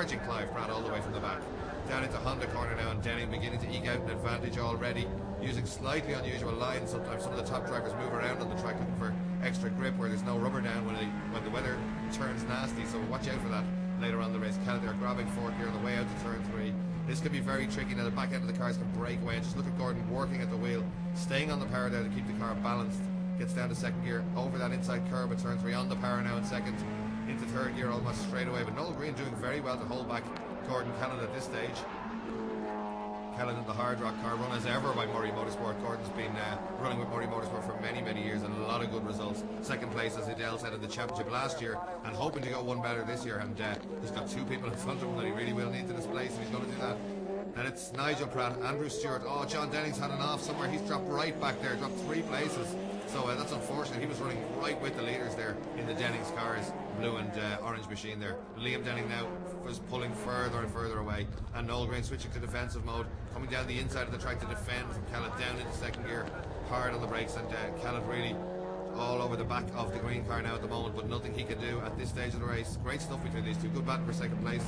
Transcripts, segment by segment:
charging Clive Pratt all the way from the back. Down into Honda corner now, and Denning beginning to eke out an advantage already, using slightly unusual lines. Sometimes some of the top drivers move around on the track looking for extra grip where there's no rubber down when the weather turns nasty, so watch out for that later on in the race. Kellett there grabbing fourth gear on the way out to turn 3. This could be very tricky. Now the back end of the cars can break away, and just look at Gordon working at the wheel, staying on the power there to keep the car balanced. Gets down to second gear, over that inside curb at turn 3, on the power now in second, into third gear almost straight away. But Noel Green doing very well to hold back Gordon Kellett at this stage. Kellett in the hard rock car, run as ever by Murray Motorsport. Gordon's been running with Murray Motorsport for many, many years, and a lot of good results. Second place, as Adele said, in the championship last year, and hoping to go one better this year. And he's got 2 people in front of him that he really will need to displace if he's going to do that. And it's Nigel Pratt, Andrew Stewart. Oh, John Denning's had an off somewhere. He's dropped right back there, dropped 3 places. So that's unfortunate. He was running right with the leaders there in the Denning's cars, blue and orange machine there. Liam Denning now was pulling further and further away, and Noel Green switching to defensive mode, coming down the inside of the track to defend from Kellett down into second gear, hard on the brakes, and Kellett really all over the back of the green car now at the moment, but nothing he can do at this stage of the race. Great stuff between these two. Good battle for second place.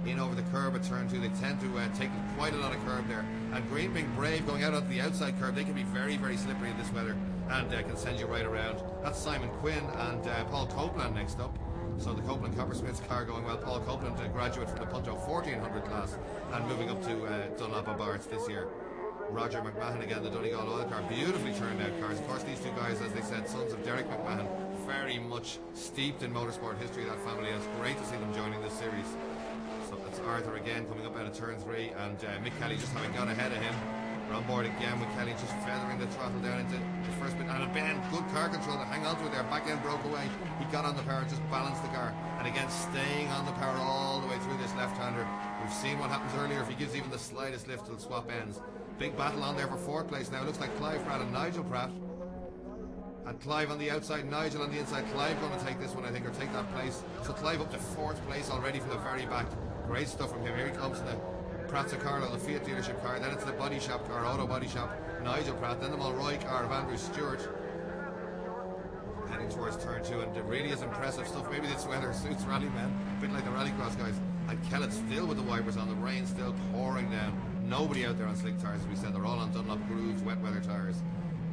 In over the curb at turn 2, they tend to take quite a lot of curb there, and Green being brave going out onto the outside curb. They can be very, very slippery in this weather, and can send you right around. That's Simon Quinn and Paul Copeland next up. So the Copeland Coppersmith's car going well. Paul Copeland, a graduate from the Punto 1400 class, and moving up to Dunlop Abarths this year. Roger McMahon again, the Donegal oil car, beautifully turned out cars. Of course, these two guys, as they said, sons of Derek McMahon, very much steeped in motorsport history, that family, and it's great to see them joining this series. So that's Arthur again coming up out of turn 3, and Mick Kelly just having gone ahead of him. We're on board again with Kelly just feathering the throttle down into the first bit, and Ben, good car control to hang on to it there. Back end broke away, he got on the power, just balanced the car, and again staying on the power all the way through this left-hander. We've seen what happens earlier. If he gives even the slightest lift, it'll swap ends. Big battle on there for 4th place now. It looks like Clive Pratt and Nigel Pratt, and Clive on the outside, Nigel on the inside. Clive going to take this one, I think, or take that place. So Clive up to 4th place already from the very back. Great stuff from him. Here he comes in the Pratza Carlo, the Fiat dealership car. Then it's the body shop car, auto body shop, Nigel Pratt. Then the Mulroy car of Andrew Stewart. Heading towards turn 2, and it really is impressive stuff. Maybe this weather suits rally men, a bit like the rallycross guys. And Kellett still with the wipers on, the rain still pouring down. Nobody out there on slick tyres, as we said. They're all on Dunlop grooved wet weather tyres.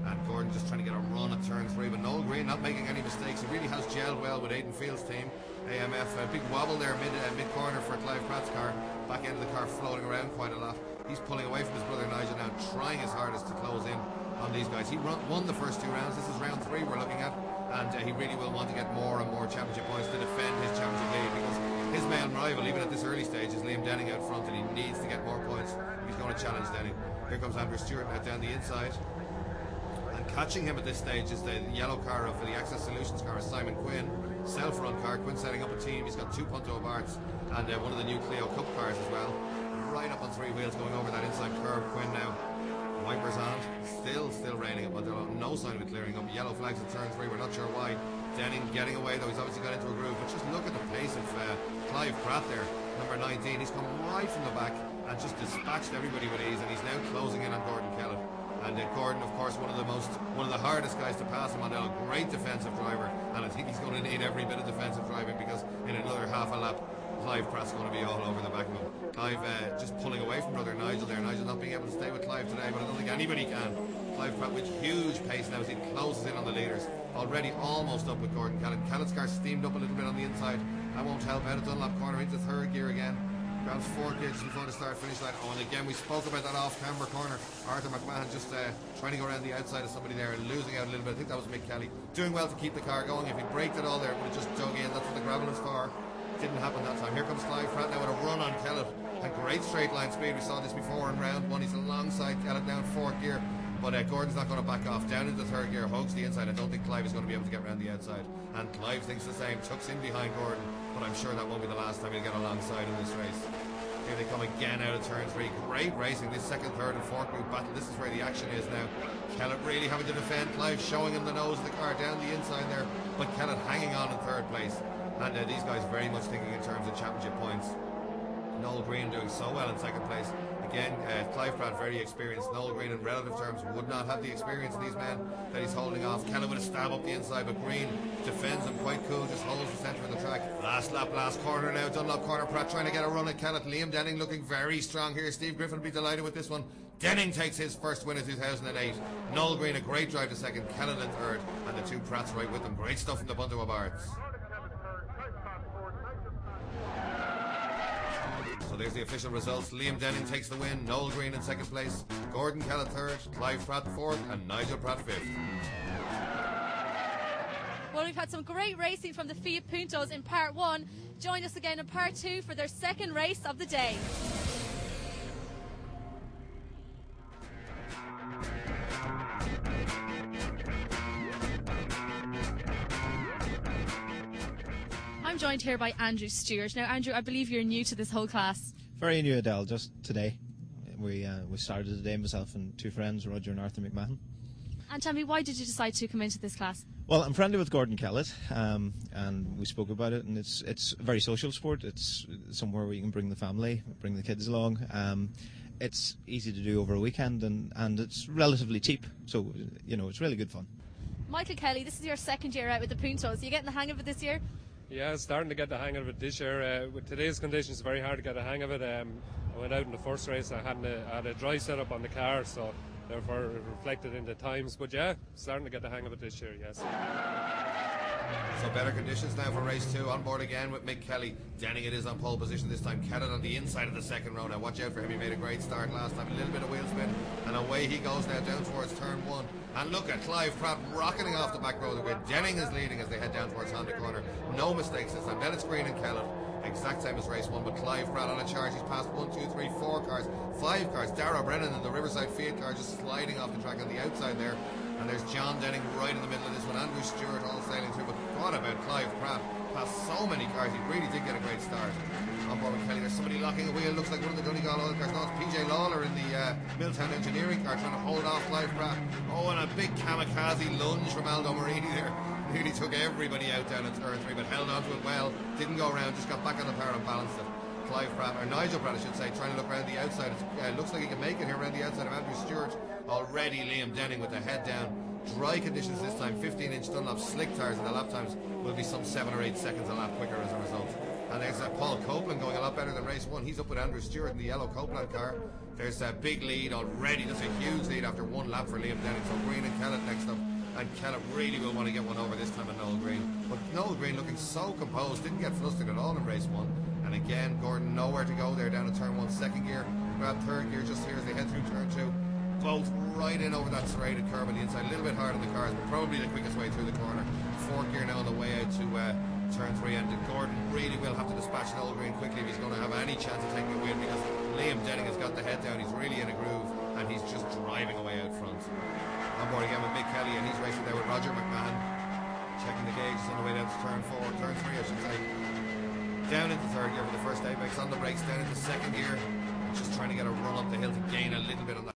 And Gordon just trying to get a run at turn 3, but Noel Green not making any mistakes. He really has gelled well with Aidan Fields' team. AMF, a big wobble there mid-corner for Clive Pratt's car. Back end of the car floating around quite a lot. He's pulling away from his brother Nigel now, trying his hardest to close in on these guys. He won the first 2 rounds. This is round 3 we're looking at, and he really will want to get more and more championship points to defend his championship lead, because his main rival, even at this early stage, is Liam Denning out front, and he needs to get more points if he's going to challenge Denning. Here comes Andrew Stewart now down the inside. Catching him at this stage is the yellow car of the Access Solutions car, Simon Quinn. Self-run car. Quinn setting up a team. He's got 2 Punto Abarths and one of the new Clio Cup cars as well. Right up on 3 wheels going over that inside curve. Quinn now. Wipers on. Still raining up. No sign of it clearing up. Yellow flags at turn 3. We're not sure why. Denning getting away though. He's obviously got into a groove. But just look at the pace of Clive Pratt there. Number 19. He's come right from the back and just dispatched everybody with ease. And he's now closing in on Gordon Kellett. And Gordon, of course, one of the hardest guys to pass him. Mondello, great defensive driver, and I think he's going to need every bit of defensive driving, because in another half a lap, Clive Pratt's going to be all over the back of him. Clive just pulling away from brother Nigel there. Nigel not being able to stay with Clive today, but I don't think anybody can. Clive Pratt with huge pace now as he closes in on the leaders. Already almost up with Gordon Kellett. Kellett's car steamed up a little bit on the inside. That won't help out of Dunlop corner into 3rd gear again. Grabs 4 gear just before the start-finish line. Oh, and again, we spoke about that off-camber corner. Arthur McMahon just trying to go around the outside of somebody there and losing out a little bit. I think that was Mick Kelly. Doing well to keep the car going. If he braked it all there, it would have just dug in. That's what the gravel is for. Didn't happen that time. Here comes Clive Pratt now with a run on Kellett. A great straight line speed. We saw this before in round 1. He's alongside Kellett down 4th gear. But Gordon's not going to back off. Down into 3rd gear, hugs the inside. I don't think Clive is going to be able to get around the outside. And Clive thinks the same. Tucks in behind Gordon. But I'm sure that won't be the last time he'll get alongside in this race. Here they come again out of turn 3. Great racing. This 2nd, 3rd and 4th group battle. This is where the action is now. Kellett really having to defend. Clive showing him the nose of the car down the inside there. But Kellett hanging on in 3rd place. And these guys very much thinking in terms of championship points. Noel Green doing so well in second place. Again, Clive Pratt very experienced. Noel Green in relative terms would not have the experience of these men that he's holding off. Keller with a stab up the inside, but Green defends him quite cool, just holds the centre of the track. Last lap, last corner now, Dunlop corner. Pratt trying to get a run at Kellett. Liam Denning looking very strong here. Steve Griffin will be delighted with this one. Denning takes his first win in 2008. Noel Green a great drive to second, Kellett in third, and the two Pratts right with them. Great stuff from the Punto Abarths. So there's the official results. Liam Denning takes the win, Noel Green in second place, Gordon Kellett third, Clive Pratt fourth, and Nigel Pratt fifth. Well, we've had some great racing from the Fiat Puntos in part 1. Join us again in part 2 for their second race of the day. I'm joined here by Andrew Stewart. Now, Andrew, I believe you're new to this whole class. Very new, Adele, just today. We started today, myself and two friends, Roger and Arthur McMahon. And tell me, why did you decide to come into this class? Well, I'm friendly with Gordon Kellett, and we spoke about it, and it's a very social sport. It's somewhere where you can bring the family, bring the kids along. It's easy to do over a weekend, and it's relatively cheap, so, you know, it's really good fun. Michael Kelly, this is your second year out with the Puntos. Are you getting the hang of it this year? Yeah, starting to get the hang of it this year. With today's conditions, it's very hard to get the hang of it. I went out in the first race, I had a dry setup on the car, so therefore it reflected in the times. But yeah, starting to get the hang of it this year, yes. So better conditions now for race 2. On board again with Mick Kelly. Denning it is on pole position this time. Kellett on the inside of the second row. Now watch out for him. He made a great start last time. A little bit of wheel spin. And away he goes now down towards turn 1. And look at Clive Pratt rocketing off the back row of the grid. Denning is leading as they head down towards Honda Corner. No mistakes this time. Then it's Green and Kellett. Exact same as race 1, but Clive Pratt on a charge. He's passed 1, 2, 3, 4 cars, 5 cars. Darragh Brennan in the Riverside Fiat car just sliding off the track on the outside there. And there's John Denning right in the middle of this one. Andrew Stewart all sailing through. But what about Clive Pratt? Passed so many cars. He really did get a great start. On board with Kelly, there's somebody locking a wheel. Looks like one of the Donegal oil cars. No, it's PJ Lawler in the Milltown Engineering car trying to hold off Clive Pratt. Oh, and a big kamikaze lunge from Aldo Marini there. Nearly took everybody out down in turn 3, but held on to it well. Didn't go around, just got back on the power and balanced it. Clive Pratt, or Nigel Pratt I should say, trying to look around the outside. It looks like he can make it here around the outside of Andrew Stewart. Already Liam Denning with the head down. Dry conditions this time, 15-inch Dunlop slick tyres, and the lap times will be some 7 or 8 seconds a lap quicker as a result. And there's Paul Copeland going a lot better than race 1. He's up with Andrew Stewart in the yellow Copeland car. There's a big lead already. That's a huge lead after 1 lap for Liam Denning. So Green and Kellett next up. And Kellett really will want to get one over this time at Noel Green. But Noel Green looking so composed, didn't get flustered at all in race 1. And again, Gordon nowhere to go there down at turn 1. Second gear, grab third gear just here as they head through turn 2. Both right in over that serrated curve on the inside. A little bit hard on the cars, but probably the quickest way through the corner. Fourth gear now on the way out to turn 3. And Gordon really will have to dispatch Noel Green quickly if he's going to have any chance of taking a win, because Liam Denning has got the head down. He's really in a groove, and he's just driving away out front. On board again with Mick Kelly, and he's racing there with Roger McMahon. Checking the gauges on the way down to turn 4, turn 3 I should say. Down into third gear for the first apex, on the brakes, down into second gear. Just trying to get a run up the hill to gain a little bit on that.